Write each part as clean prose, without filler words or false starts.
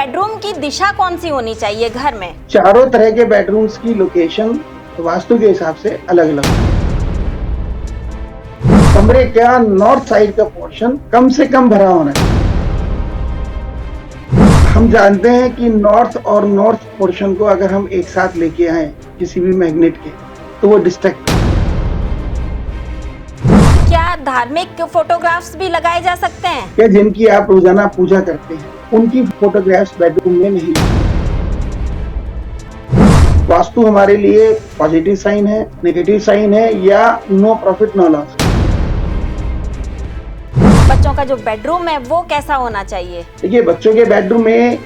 Bedroom की दिशा कौन सी होनी चाहिए घर में? चारों तरह के बेडरूम्स की लोकेशन वास्तु के हिसाब से अलग अलग। कमरे का नॉर्थ साइड का पोर्शन कम से कम भरा होना चाहिए। हम जानते हैं कि नॉर्थ और नॉर्थ पोर्शन को अगर हम एक साथ लेके आए किसी भी मैग्नेट के तो वो डिस्ट्रैक्ट। क्या धार्मिक फोटोग्राफ्स भी लगाए जा सकते हैं? क्या जिनकी आप रोजाना पूजा करते हैं उनकी फोटोग्राफ्स बेडरूम में नहीं। वास्तु हमारे लिए पॉजिटिव साइन है, नेगेटिव साइन है या नो प्रॉफिट नो लॉस। बच्चों का जो बेडरूम है वो कैसा होना चाहिए? देखिए, बच्चों के बेडरूम में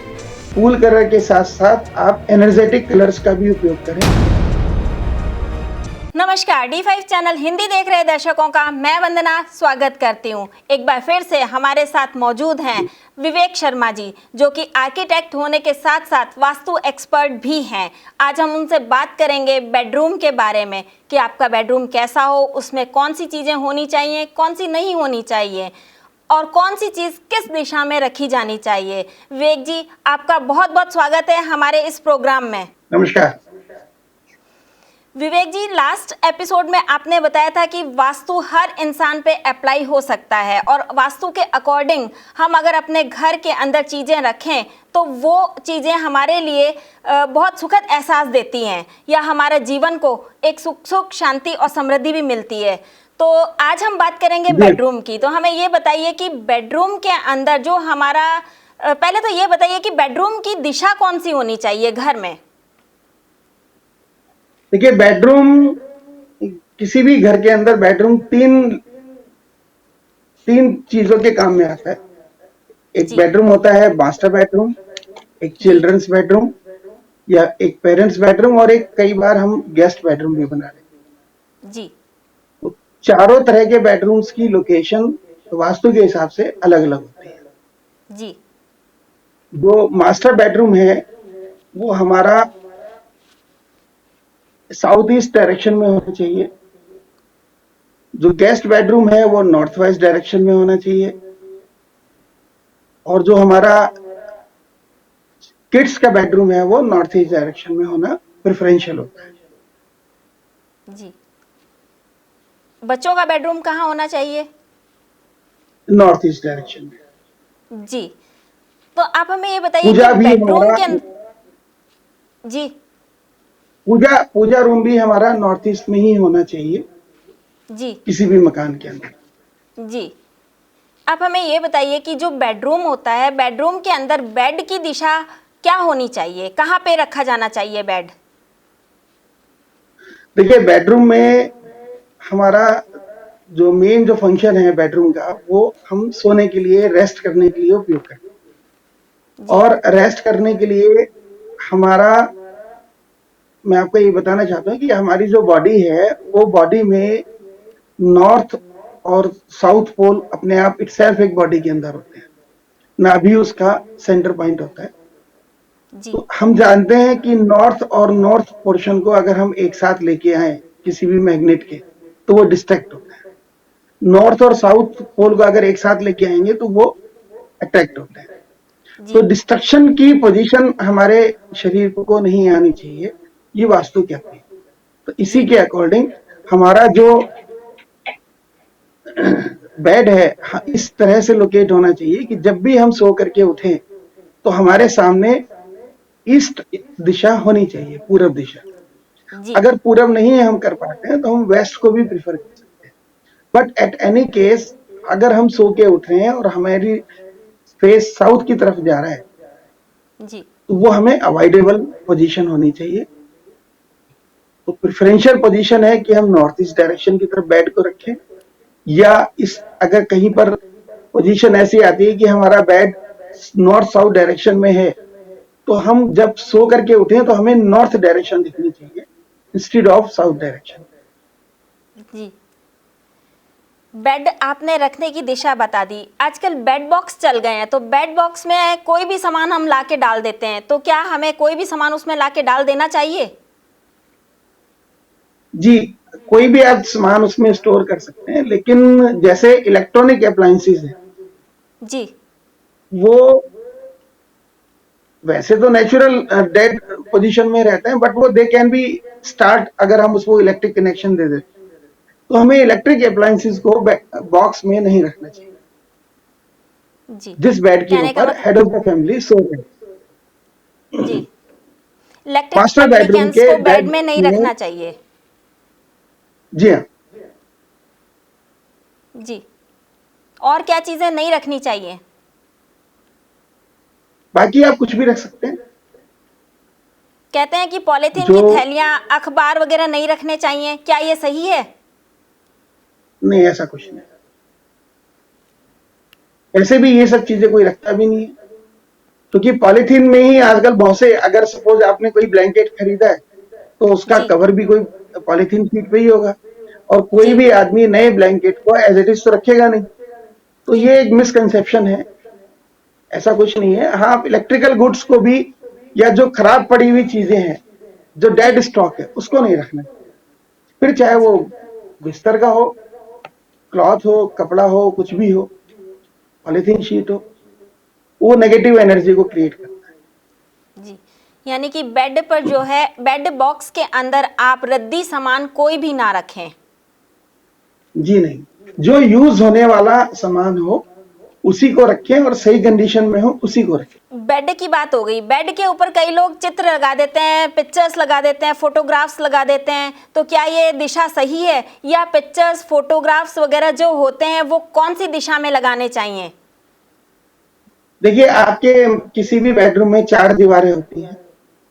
कूल कलर के साथ साथ आप एनर्जेटिक कलर्स का भी उपयोग करें। नमस्कार, D5 चैनल हिंदी देख रहे दर्शकों का मैं वंदना स्वागत करती हूं। एक बार फिर से हमारे साथ मौजूद हैं विवेक शर्मा जी, जो कि आर्किटेक्ट होने के साथ साथ वास्तु एक्सपर्ट भी हैं। आज हम उनसे बात करेंगे बेडरूम के बारे में कि आपका बेडरूम कैसा हो, उसमें कौन सी चीज़ें होनी चाहिए, कौन सी नहीं होनी चाहिए और कौन सी चीज़ किस दिशा में रखी जानी चाहिए। विवेक जी, आपका बहुत बहुत स्वागत है हमारे इस प्रोग्राम में। नमस्कार। विवेक जी, लास्ट एपिसोड में आपने बताया था कि वास्तु हर इंसान पे अप्लाई हो सकता है और वास्तु के अकॉर्डिंग हम अगर अपने घर के अंदर चीज़ें रखें तो वो चीज़ें हमारे लिए बहुत सुखद एहसास देती हैं या हमारे जीवन को एक सुख शांति और समृद्धि भी मिलती है। तो आज हम बात करेंगे बेडरूम की। तो हमें ये बताइए कि बेडरूम के अंदर जो हमारा पहले तो ये बताइए कि बेडरूम की दिशा कौन सी होनी चाहिए घर में? देखिए, बेडरूम किसी भी घर के अंदर बेडरूम तीन चीजों के काम में आता है। एक बेडरूम होता है मास्टर बेडरूम, एक चिल्ड्रंस बेडरूम या एक पेरेंट्स बेडरूम और एक कई बार हम गेस्ट बेडरूम भी बना रहे हैं। जी। तो चारों तरह के बेडरूम्स की लोकेशन वास्तु के हिसाब से अलग अलग होती है। जी। जो मास्टर बेडरूम है वो हमारा साउथ ईस्ट डायरेक्शन में होना चाहिए। जो गेस्ट बेडरूम है वो नॉर्थ वेस्ट डायरेक्शन में होना चाहिए और जो हमारा किड्स का बेडरूम है वो नॉर्थ ईस्ट डायरेक्शन में होना प्रेफरेंशियल होता है। जी। बच्चों का बेडरूम कहाँ होना चाहिए? नॉर्थ ईस्ट डायरेक्शन में। जी। तो आप हमें ये बताइए कि बेडरूम के जी, पूजा रूम भी हमारा नॉर्थ ईस्ट में ही होना चाहिए जी, किसी भी मकान के अंदर। जी। आप हमें ये बताइए कि जो बेडरूम होता है, बेडरूम के अंदर बेड की दिशा क्या होनी चाहिए, कहाँ पे रखा जाना चाहिए बेड? देखिए, बेडरूम में हमारा जो मेन जो फंक्शन है बेडरूम का वो हम सोने के लिए, रेस्ट करने के लिए उपयोग करते हैं। और रेस्ट करने के लिए हमारा, मैं आपको ये बताना चाहता हूँ कि हमारी जो बॉडी है वो बॉडी में नॉर्थ और साउथ पोल अपने आप इटसेल्फ एक बॉडी के अंदर होते हैं, नाभि उसका सेंटर पॉइंट होता है। तो हम जानते हैं कि नॉर्थ और नॉर्थ पोर्शन को अगर हम एक साथ लेके आए किसी भी मैग्नेट के तो वो डिस्ट्रैक्ट होता है। नॉर्थ और साउथ पोल को अगर एक साथ लेके आएंगे तो वो अट्रैक्ट होता है। तो डिस्ट्रक्शन की पोजीशन हमारे शरीर को नहीं आनी चाहिए, ये वास्तु कहती है। तो इसी के अकॉर्डिंग हमारा जो बेड है इस तरह से लोकेट होना चाहिए कि जब भी हम सो करके उठें तो हमारे सामने ईस्ट दिशा होनी चाहिए, पूरब दिशा। अगर पूरब नहीं हम कर पाते हैं तो हम वेस्ट को भी प्रिफर कर सकते हैं। बट एट एनी केस अगर हम सो के उठ रहे हैं और हमारी फेस साउथ की तरफ जा रहा है तो वो हमें अवॉइडेबल पोजीशन होनी चाहिए। तो प्रेफरेंशियल पोजीशन है कि हम नॉर्थ ईस्ट डायरेक्शन की तरफ बेड को रखें या इस अगर कहीं पर पोजीशन ऐसी आती है कि हमारा बेड नॉर्थ साउथ डायरेक्शन में है तो हम जब सो करके उठें तो हमें नॉर्थ डायरेक्शन दिखनी चाहिए इंस्टेड ऑफ साउथ डायरेक्शन। जी। बेड आपने रखने की दिशा बता दी। आजकल बेड बॉक्स चल गए हैं, तो बेड बॉक्स में कोई भी सामान हम लाके डाल देते हैं, तो क्या हमें कोई भी सामान उसमें लाके डाल देना चाहिए? जी, कोई भी आप सामान उसमें स्टोर कर सकते हैं, लेकिन जैसे इलेक्ट्रॉनिक अप्लायंसेस हैं जी, वो वैसे तो नेचुरल डेड पोजीशन में रहते हैं, बट वो दे कैन बी स्टार्ट अगर हम उसको इलेक्ट्रिक कनेक्शन दे दें। तो हमें इलेक्ट्रिक अप्लायंसेस को बॉक्स में नहीं रखना चाहिए जी, जिस बेड के कहने का ऊपर head of the family so रहे। जी, इलेक्ट्रिक मास्टर बेडरूम एप्लीकेंस के को बेड बेड में नहीं में, रखना चाहिए। जी हाँ, जी, और क्या चीजें नहीं रखनी चाहिए? बाकी आप कुछ भी रख सकते हैं। कहते हैं कि पॉलीथीन जो की थैलियां, अखबार वगैरह नहीं रखने चाहिए, क्या ये सही है? नहीं, ऐसा कुछ नहीं। ऐसे भी ये सब चीजें कोई रखता भी नहीं है, क्योंकि पॉलीथीन में ही आजकल बहुत से, अगर सपोज आपने कोई ब्लैंकेट खरीदा है तो उसका जी, कवर भी कोई पॉलीथीन शीट पे ही होगा, और कोई जी, भी आदमी नए ब्लैंकेट को एज इट इज तो रखेगा नहीं। तो जी, ये एक मिसकंसेप्शन है, ऐसा कुछ नहीं है। हाँ, इलेक्ट्रिकल गुड्स को भी, या जो खराब पड़ी हुई चीजें हैं, जो जी, डेड स्टॉक है, उसको नहीं रखना। फिर चाहे जी, वो बिस्तर का हो, क्लॉथ हो, कपड़ा हो, कुछ भी हो, पॉलीथीन शीट हो, वो नेगेटिव एनर्जी को क्रिएट करता जी। यानी कि बेड पर जो है, बेड बॉक्स के अंदर आप रद्दी सामान कोई भी ना रखें। है। जी नहीं, जो यूज होने वाला सामान हो उसी को रखें, और सही कंडीशन में हो उसी को रखें। बेड की बात हो गई, बेड के ऊपर कई लोग चित्र लगा देते हैं, पिक्चर्स लगा देते हैं, फोटोग्राफ्स लगा देते हैं, तो क्या ये दिशा सही है, या पिक्चर्स, फोटोग्राफ्स वगैरह जो होते हैं वो कौन सी दिशा में लगाने चाहिए? देखिए, आपके किसी भी बेडरूम में 4 दीवारें होती हैं।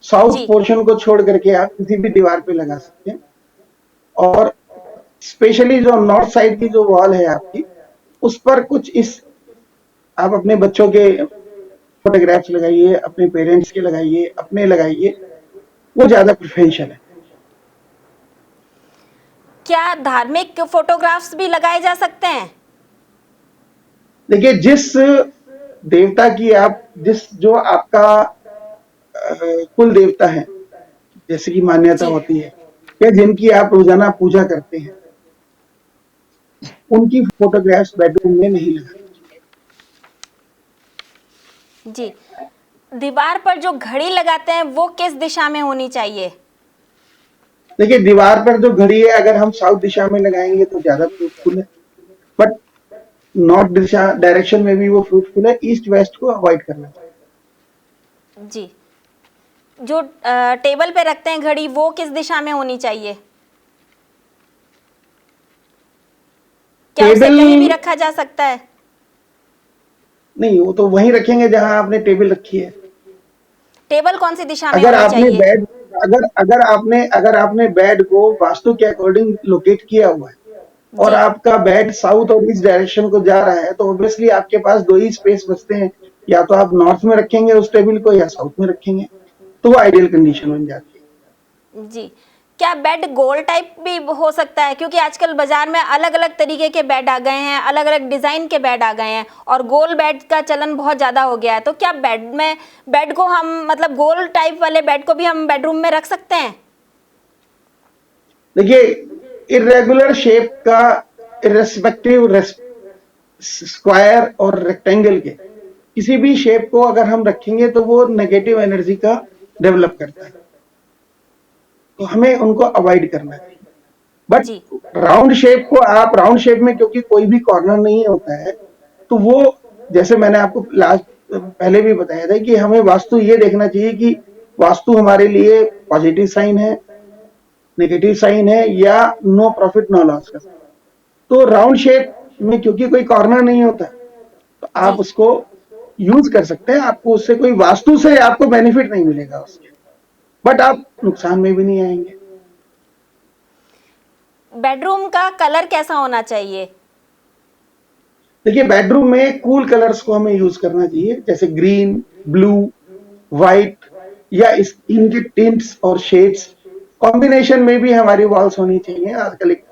साउथ जी, पोर्शन को छोड़ करके आप किसी भी दीवार पे लगा सकते हैं, और स्पेशली जो नॉर्थ साइड की जो वॉल है आपकी, उस पर कुछ इस, आप अपने बच्चों के फोटोग्राफ्स लगाइए, अपने पेरेंट्स के लगाइए, अपने लगाइए, वो ज्यादा प्रेफरेंशियल है। क्या धार्मिक फोटोग्राफ्स भी लगाए जा सकते हैं? देखिए, जिस देवता की आप, जिस जो आपका कुल देवता है, जैसे कि मान्यता जी, होती है, या जिनकी आप रोजाना पूजा करते हैं, उनकी फोटोग्राफ्स बेडरूम में नहीं लगानी। जी। दीवार पर जो घड़ी लगाते हैं वो किस दिशा में होनी चाहिए? देखिए, दीवार पर जो घड़ी है, अगर हम साउथ दिशा में लगाएंगे तो ज्यादा फ्रूटफुल है, बट नॉर्थ दिशा डायरेक्शन में भी वो फ्रूटफुल है। ईस्ट वेस्ट को अवॉइड करना चाहिए। जी। जो टेबल पे रखते हैं घड़ी, वो किस दिशा में होनी चाहिए? क्या उसे टेबल कहीं भी रखा जा सकता है? नहीं, वो तो वहीं रखेंगे जहां आपने टेबल रखी है। टेबल कौन सी दिशा में अगर होनी आपने चाहिए? बेड, अगर आपने बेड को वास्तु के अकॉर्डिंग लोकेट किया हुआ है, और जी, आपका बेड साउथ और ईस्ट डायरेक्शन को जा रहा है, तो ऑब्वियसली आपके पास दो ही स्पेस बचते हैं। या तो आप नॉर्थ में रखेंगे उस टेबल को, या साउथ में रखेंगे, तो वो आइडियल कंडीशन बन जाती है। जी। क्या बेड गोल टाइप भी हो सकता है? क्योंकि आजकल बाजार में अलग अलग तरीके के बेड आ गए हैं, अलग अलग डिजाइन के बेड आ गए हैं, और गोल बेड का चलन बहुत ज्यादा हो गया है। तो क्या बेड को हम, मतलब गोल टाइप वाले बेड को भी हम बेडरूम में रख सकते हैं? देखिए, इरेगुलर शेप का, इरेस्पेक्टिव स्क्वायर और रेक्टेंगल के, किसी भी शेप को अगर हम रखेंगे तो वो नेगेटिव एनर्जी का डेवलप करता है, तो हमें उनको अवॉइड करना चाहिए। बट जी, राउंड शेप को, आप राउंड शेप में, क्योंकि कोई भी कॉर्नर नहीं होता है, तो वो, जैसे मैंने आपको लास्ट पहले भी बताया था कि हमें वास्तु ये देखना चाहिए कि वास्तु हमारे लिए पॉजिटिव साइन है, नेगेटिव साइन है, या नो प्रॉफिट नो लॉस का। तो राउंड शेप में क्योंकि कोई कॉर्नर नहीं होता, तो आप जी। उसको यूज कर सकते हैं। आपको उससे कोई, वास्तु से आपको बेनिफिट नहीं मिलेगा उसके, बट आप नुकसान में भी नहीं आएंगे। बेडरूम का कलर कैसा होना चाहिए? देखिए, बेडरूम में कूल कलर्स को हमें यूज करना चाहिए, जैसे ग्रीन, ब्लू, व्हाइट, या इनके टिंट्स और शेड्स कॉम्बिनेशन में भी हमारी वॉल्स होनी चाहिए। आजकल एक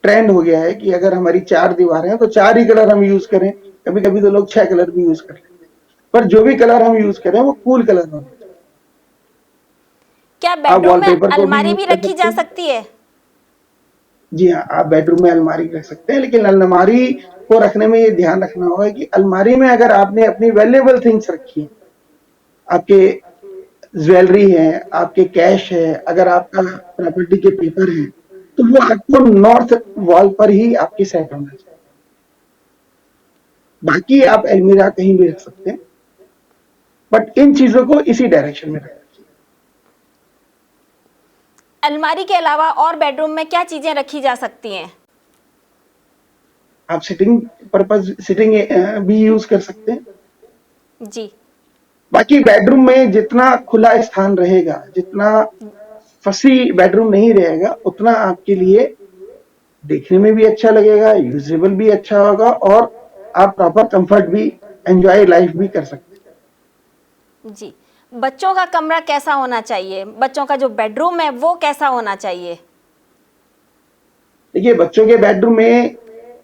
ट्रेंड हो गया है कि अगर हमारी 4 दीवारें हैं तो 4 ही कलर हम यूज करें। कभी कभी तो लोग 6 कलर भी यूज कर लेते हैं, पर जो भी कलर हम यूज करें वो कूल कलर होने चाहिए। क्या आप बेडरूम में वॉलपेपर को भी अलमारी यूज भी कर रखी सकते जा हैं। सकती है? जी हाँ, आप बेडरूम में अलमारी रख सकते हैं, लेकिन अलमारी को रखने में ये ध्यान रखना होगा कि अलमारी में अगर आपने अपनी वैल्यूएबल थिंग्स रखी है, आपके ज्वेलरी है, आपके कैश है, अगर आपका प्रॉपर्टी के पेपर हैं, तो वो आपको नॉर्थ वॉल पर ही आपके सेट होना चाहिए। बाकी आप अलमीरा कहीं भी रख सकते हैं, बट इन चीजों को इसी डायरेक्शन में रखना चाहिए। अलमारी के अलावा और बेडरूम में क्या चीजें रखी जा सकती हैं? आप सिटिंग पर्पज सिटिंग भी यूज कर सकते हैं। जी बाकी बेडरूम में जितना खुला स्थान रहेगा, जितना फसी बेडरूम नहीं रहेगा, उतना आपके लिए देखने में भी अच्छा लगेगा, यूजेबल भी अच्छा होगा, और आप प्रॉपर कंफर्ट भी, एंजॉय लाइफ भी कर सकते हैं। जी। बच्चों का कमरा कैसा होना चाहिए? बच्चों का जो बेडरूम है वो कैसा होना चाहिए? देखिए, बच्चों के बेडरूम में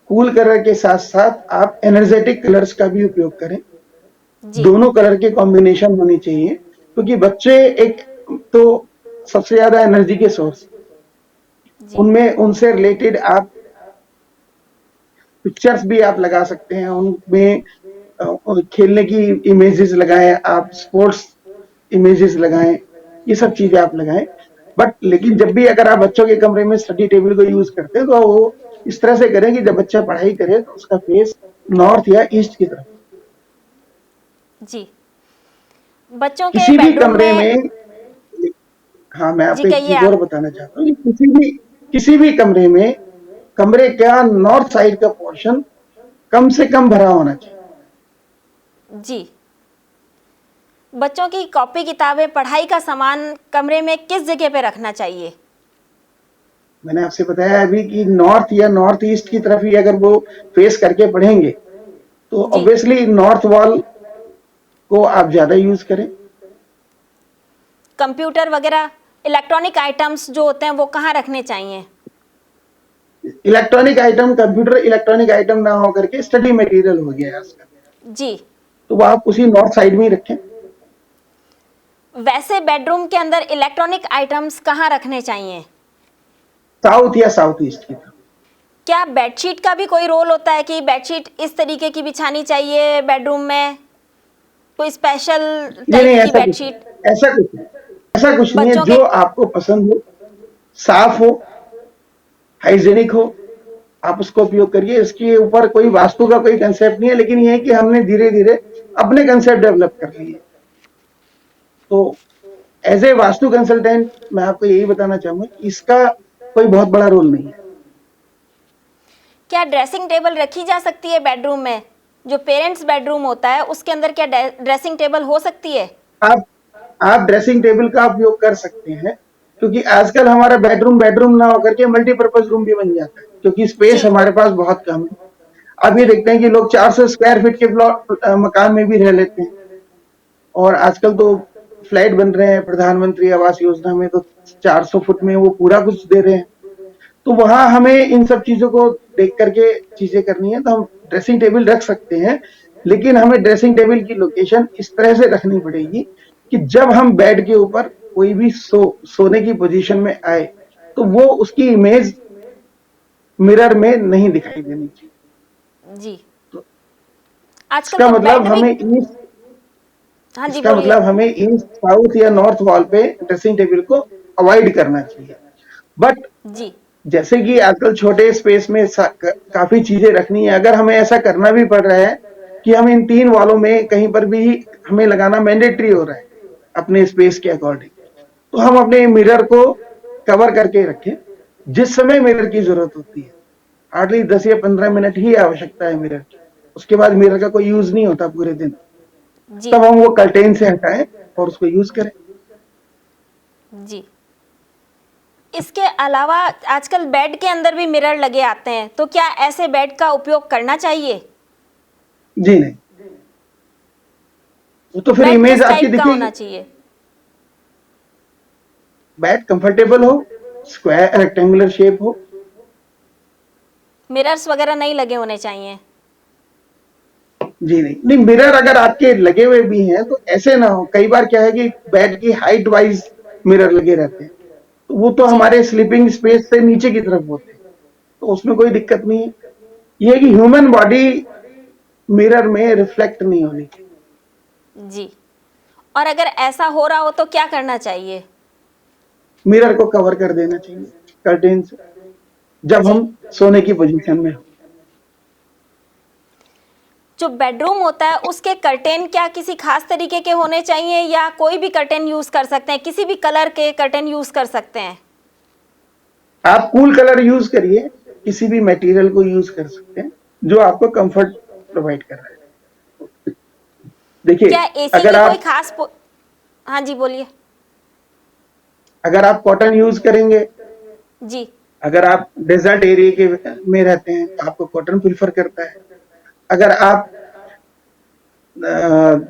कूल कलर के साथ साथ आप एनर्जेटिक कलर्स का भी उपयोग करें। जी दोनों कलर के कॉम्बिनेशन होनी चाहिए, क्योंकि बच्चे एक तो सबसे ज्यादा एनर्जी के सोर्स, जी उनमें उनसे रिलेटेड आप पिक्चर्स भी आप लगा सकते हैं, उनमें खेलने की इमेजेस लगाएं, आप स्पोर्ट्स इमेजेस लगाएं, ये सब चीजें आप लगाएं। बट लेकिन जब भी अगर आप बच्चों के कमरे में स्टडी टेबल को यूज करते हैं, तो वो इस तरह से करें कि जब बच्चा पढ़ाई करे तो उसका फेस नॉर्थ या ईस्ट की तरफ। जी। बच्चों के किसी भी बेडरूम कमरे में। में, हाँ, मैं जी आपको एक कहिए चीज और आप। बताना चाहता हूँ कि किसी भी कमरे में, कमरे का नॉर्थ साइड का पोर्शन कम से कम भरा होना चाहिए। जी। बच्चों की कॉपी किताबें पढ़ाई का सामान कमरे में किस जगह पे रखना चाहिए? मैंने आपसे बताया अभी कि नॉर्थ या नॉर्थ ईस्ट की तरफ ही अगर वो फेस करके पढ़ेंगे, तो जी। ऑब्वियसली नॉर्थ वॉल को आप ज्यादा यूज करें। कंप्यूटर वगैरह इलेक्ट्रॉनिक आइटम्स जो होते हैं वो कहाँ रखने चाहिए? Electronic item, computer electronic item ना होकर के स्टडी मटेरियल हो गया है आजकल, जी। तो वो आप उसी नॉर्थ साइड में ही रखें। वैसे बेडरूम के अंदर इलेक्ट्रॉनिक आइटम्स कहाँ रखने चाहिए? साउथ या साउथ ईस्ट की तरफ। क्या बेडशीट का भी कोई रोल होता है कि बेडशीट इस तरीके की बिछानी चाहिए बेडरूम में? कोई स्पेशल नहीं नहीं, टाइप की बेडशीट? ऐसा कुछ नहीं है। बच्चों के। जो आपको पसंद हो, साफ हो, हाइजेनिक हो, आप उसको उपयोग करिए। इसके ऊपर कोई वास्तु का कोई कंसेप्ट नहीं है, लेकिन ये है कि हमने धीरे धीरे अपने कंसेप्ट डेवलप कर लिए। तो एज ए वास्तु कंसल्टेंट मैं आपको यही बताना चाहूंगा कि इसका कोई बहुत बड़ा रोल नहीं है। क्या ड्रेसिंग टेबल रखी जा सकती है बेडरूम में? जो पेरेंट्स बेडरूम होता है उसके अंदर क्या ड्रेसिंग टेबल हो सकती है? आप आप ड्रेसिंग टेबल का उपयोग कर सकते हैं, क्योंकि आजकल हमारा बेडरूम बेडरूम ना होकर के मल्टीपर्पज रूम भी बन जाता है, क्योंकि स्पेस जी हमारे पास बहुत कम है। अब ये जी देखते हैं कि लोग 400 स्क्वायर फीट के मकान में भी रह लेते हैं, और आजकल तो फ्लैट बन रहे हैं प्रधानमंत्री आवास योजना में, तो 400 फुट में वो पूरा कुछ दे रहे हैं। तो वहां हमें इन सब चीजों को देख करके चीजें करनी है, तो हम ड्रेसिंग टेबल रख सकते हैं, लेकिन हमें ड्रेसिंग टेबल की लोकेशन इस तरह से रखनी पड़ेगी कि जब हम बेड के ऊपर कोई भी सोने की पोजीशन में आए, तो वो उसकी इमेज मिरर में नहीं दिखाई देनी चाहिए। जी। तो आजकल इसका तो मतलब बेड भी। हमें ईस्ट हाँ जी इसका बोलिए। मतलब हमें ईस्ट, साउथ या नॉर्थ वॉल पे ड्रेसिंग टेबल को अवॉइड करना चाहिए। बट जी जैसे कि आजकल छोटे स्पेस में काफी चीजें रखनी है, अगर हमें ऐसा करना भी पड़ रहा है कि हम इन 3 वॉलों में कहीं पर भी हमें लगाना मैंडेटरी हो रहा है अपने स्पेस के अकॉर्डिंग, तो हम अपने मिरर को कवर करके रखें। जिस समय मिरर की जरूरत होती है, हार्डली 10 या 15 मिनट ही आवश्यकता है मिरर की, उसके बाद मिरर का कोई यूज नहीं होता पूरे दिन, जी तब हम वो कर्टेन से हटाएं और उसको यूज करें। जी। इसके अलावा आजकल बेड के अंदर भी मिरर लगे आते हैं, तो क्या ऐसे बेड का उपयोग करना चाहिए? जी नहीं, वो तो फिर बेड इमेज किस आपकी टाइप का दिखेगी। होना चाहिए? बेड कंफर्टेबल हो, स्क्वायर रेक्टेंगुलर शेप हो। मिरर्स वगैरह नहीं लगे होने चाहिए? जी नहीं नहीं, मिरर अगर आपके लगे हुए भी हैं तो ऐसे ना हो। कई बार क्या है कि बेड की हाइट वाइज मिरर लगे रहते हैं, तो वो तो जी हमारे स्लीपिंग स्पेस से नीचे की तरफ होते हैं, तो उसमें कोई दिक्कत नहीं है। ये है कि ह्यूमन बॉडी मिरर में रिफ्लेक्ट नहीं होनी चाहिए। जी। और अगर ऐसा हो रहा हो तो क्या करना चाहिए? मिरर को कवर कर देना चाहिए कर्टेन से, जब जी। हम सोने की पोजीशन में हो। जो बेडरूम होता है उसके कर्टेन क्या किसी खास तरीके के होने चाहिए या कोई भी कर्टेन यूज कर सकते हैं, किसी भी कलर के कर्टेन यूज कर सकते हैं? आप कूल कलर यूज करिए, किसी भी मटेरियल को यूज कर सकते हैं जो आपको कंफर्ट प्रोवाइड कर रहा है। देखिए, क्या एसी अगर की कोई आप खास हाँ जी बोलिए। अगर आप कॉटन यूज करेंगे, जी। अगर आप डेजर्ट एरिया के में रहते हैं तो आपको कॉटन प्रीफर करता है। अगर आप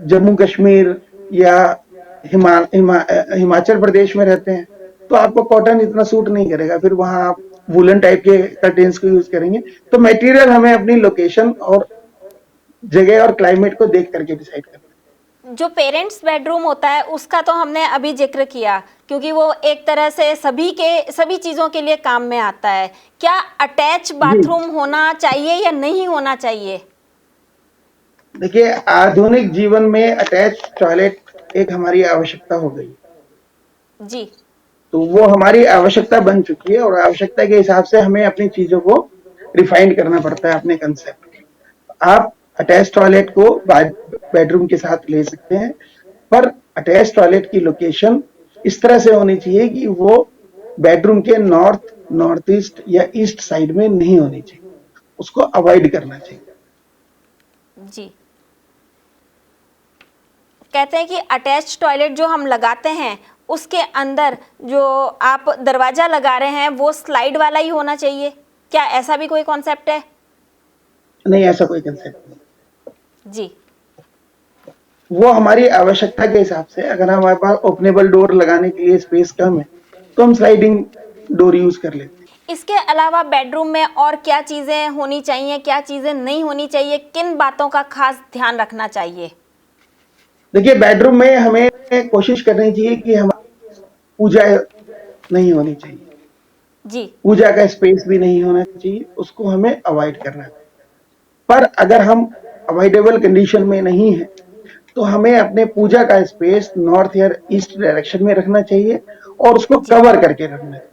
जम्मू कश्मीर या हिमाचल प्रदेश में रहते हैं तो आपको कॉटन इतना सूट नहीं करेगा, फिर वहां आप वुलन टाइप के कर्टेन्स को यूज करेंगे। तो मटेरियल हमें अपनी लोकेशन और जगह और क्लाइमेट को देख करके डिसाइड करना है। जो पेरेंट्स बेडरूम होता है उसका तो हमने अभी जिक्र किया, क्योंकि वो एक तरह से सभी चीज़ों के लिए काम में आता है। क्या अटैच जी, बाथरूम होना चाहिए या नहीं होना चाहिए? देखिए, आधुनिक जीवन में अटैच टॉयलेट एक हमारी आवश्यकता हो गई, जी। तो वो हमारी आवश्यकता बन चुकी है और आवश्यकता के हिसाब से हमें अपनी चीजों को रिफाइंड करना पड़ता है अपने कंसेप्ट। आप अटैच टॉयलेट को बेडरूम के साथ ले सकते हैं, पर अटैच टॉयलेट की लोकेशन इस तरह से होनी चाहिए कि वो बेडरूम के नॉर्थ, नॉर्थ ईस्ट या ईस्ट साइड में नहीं होनी चाहिए, उसको अवॉइड करना चाहिए। जी। कहते हैं कि अटैच टॉयलेट जो हम लगाते हैं उसके अंदर जो आप दरवाज़ा लगा रहे हैं वो स्लाइड वाला ही होना चाहिए, क्या ऐसा भी कोई कॉन्सेप्ट है? नहीं, ऐसा कोई कंसेप्ट नहीं। जी। वो हमारी आवश्यकता के हिसाब से, अगर हमारे पास ओपनेबल डोर लगाने के लिए स्पेस कम है तो हम स्लाइडिंग डोर यूज कर लेते हैं। इसके अलावा बेडरूम में और क्या चीज़ें होनी चाहिए, क्या चीज़ें नहीं होनी चाहिए, किन बातों का खास ध्यान रखना चाहिए? देखिए, बेडरूम में हमें कोशिश करनी चाहिए कि हमारी पूजा नहीं होनी चाहिए, जी। पूजा का स्पेस भी नहीं होना चाहिए, उसको हमें अवॉइड करना है। पर अगर हम अवॉइडेबल कंडीशन में नहीं है तो हमें अपने पूजा का स्पेस नॉर्थ या ईस्ट डायरेक्शन में रखना चाहिए और उसको जी। कवर करके रखना है।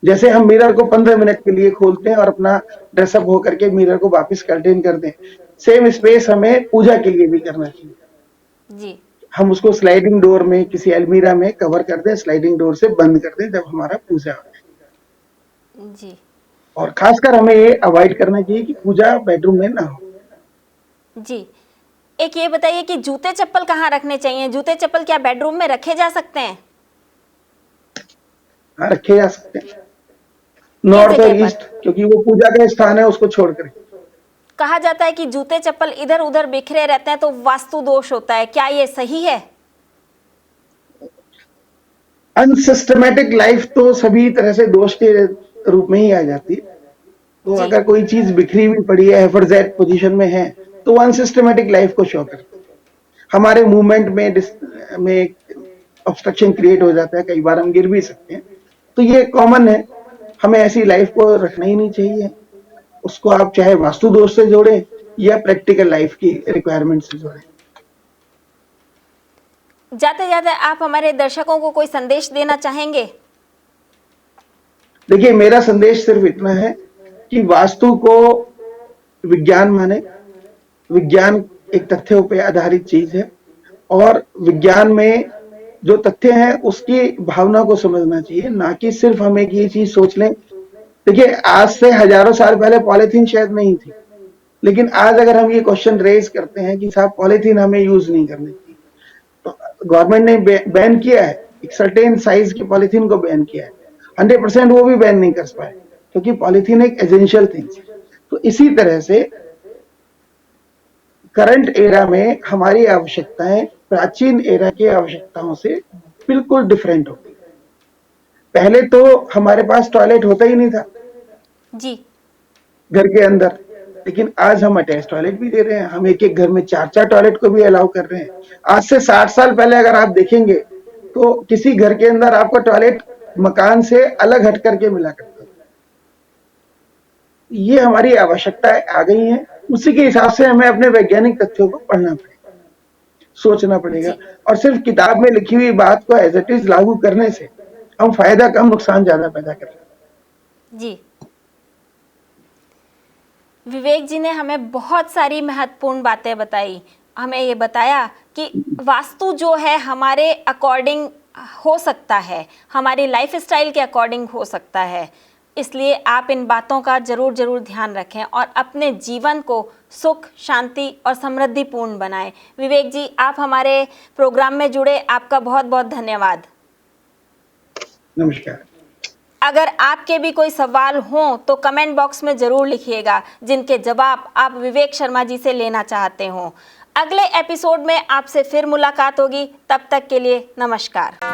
जैसे हम मिरर को 15 मिनट के लिए खोलते हैं और अपना ड्रेसअप होकर के मिरर को वापस कर्टेन कर दें, सेम स्पेस हमें पूजा के लिए भी करना चाहिए। जी। हम उसको स्लाइडिंग डोर में किसी अलमीरा में कवर कर दें, स्लाइडिंग डोर से बंद कर दें जब हमारा पूजा हो जाए। जी। और खासकर हमें ये अवॉइड करना चाहिए कि पूजा बेडरूम में ना हो। जी। एक ये बताइए कि जूते चप्पल कहाँ रखने चाहिए? जूते चप्पल क्या बेडरूम में रखे जा सकते हैं? हाँ, रखे जा सकते हैं, किस नॉर्थ जगह और पर? ईस्ट, क्योंकि वो पूजा का स्थान है, उसको छोड़कर। कहा जाता है कि जूते चप्पल इधर उधर बिखरे रहते हैं तो वास्तु दोष होता है, क्या ये सही है? अनसिस्टमेटिक लाइफ तो सभी तरह से दोष के रूप में ही आ जाती है। तो जी। अगर कोई चीज बिखरी हुई पड़ी है, हेफरजेट पोजीशन में है, तो वो अनसिस्टमेटिक लाइफ को शो करती है। हमारे मूवमेंट में ऑब्स्ट्रक्शन क्रिएट हो जाता है, कई बार हम गिर भी सकते हैं। तो ये कॉमन है, हमें ऐसी लाइफ को रखना ही नहीं चाहिए। उसको आप चाहे वास्तु दोष से जोड़ें या प्रैक्टिकल लाइफ की रिक्वायरमेंट से जोड़ें। जाते जाते आप हमारे दर्शकों को कोई संदेश देना चाहेंगे? देखिए, मेरा संदेश सिर्फ इतना है कि वास्तु को विज्ञान माने। विज्ञान एक तथ्यों पे आधारित चीज है और विज्ञान में जो तथ्य हैं उसकी भावना को समझना चाहिए, ना कि सिर्फ हम एक ये चीज सोच लें। देखिए, आज से हजारों साल पहले पॉलिथीन शायद नहीं थी, लेकिन आज अगर हम ये क्वेश्चन रेज करते हैं कि साहब पॉलिथीन हमें यूज नहीं करनी चाहिए, तो गवर्नमेंट ने बैन किया है, एक सर्टेन साइज की पॉलिथीन को बैन किया है। 100% वो भी बैन नहीं कर पाए क्योंकि पॉलिथीन एक एसेंशियल थिंग है। तो इसी तरह से करंट एरा में हमारी आवश्यकताएं प्राचीन एरा की आवश्यकताओं से बिल्कुल डिफरेंट होती है। पहले तो हमारे पास टॉयलेट होता ही नहीं था जी। घर के अंदर, लेकिन आज हम अटैच टॉयलेट भी दे रहे हैं। हम एक एक घर में 4-4 टॉयलेट को भी अलाउ कर रहे हैं। आज से 60 साल पहले अगर आप देखेंगे तो किसी घर के अंदर आपको टॉयलेट मकान से अलग हट करके मिला करता था। ये हमारी आवश्यकताएं आ गई हैं, उसी के हिसाब से हमें अपने वैज्ञानिक तथ्यों को पढ़ना पड़ेगा। सोचना पड़ेगा। जी। और सिर्फ किताब में लिखी हुई बात को एज इट इज लागू करने से हम फायदा कम, नुकसान ज्यादा पैदा कर रहे हैं। जी, विवेक जी ने हमें बहुत सारी महत्वपूर्ण बातें बताई। हमें ये बताया कि वास्तु जो है हमारे अकॉर्डिंग हो सकता है, हमारी लाइफ स्टाइल के अकॉर्डिंग हो सकता है। इसलिए आप इन बातों का ज़रूर ध्यान रखें और अपने जीवन को सुख, शांति और समृद्धिपूर्ण बनाएं। विवेक जी, आप हमारे प्रोग्राम में जुड़े, आपका बहुत बहुत धन्यवाद। नमस्कार। अगर आपके भी कोई सवाल हों तो कमेंट बॉक्स में ज़रूर लिखिएगा, जिनके जवाब आप विवेक शर्मा जी से लेना चाहते हों। अगले एपिसोड में आपसे फिर मुलाकात होगी, तब तक के लिए नमस्कार।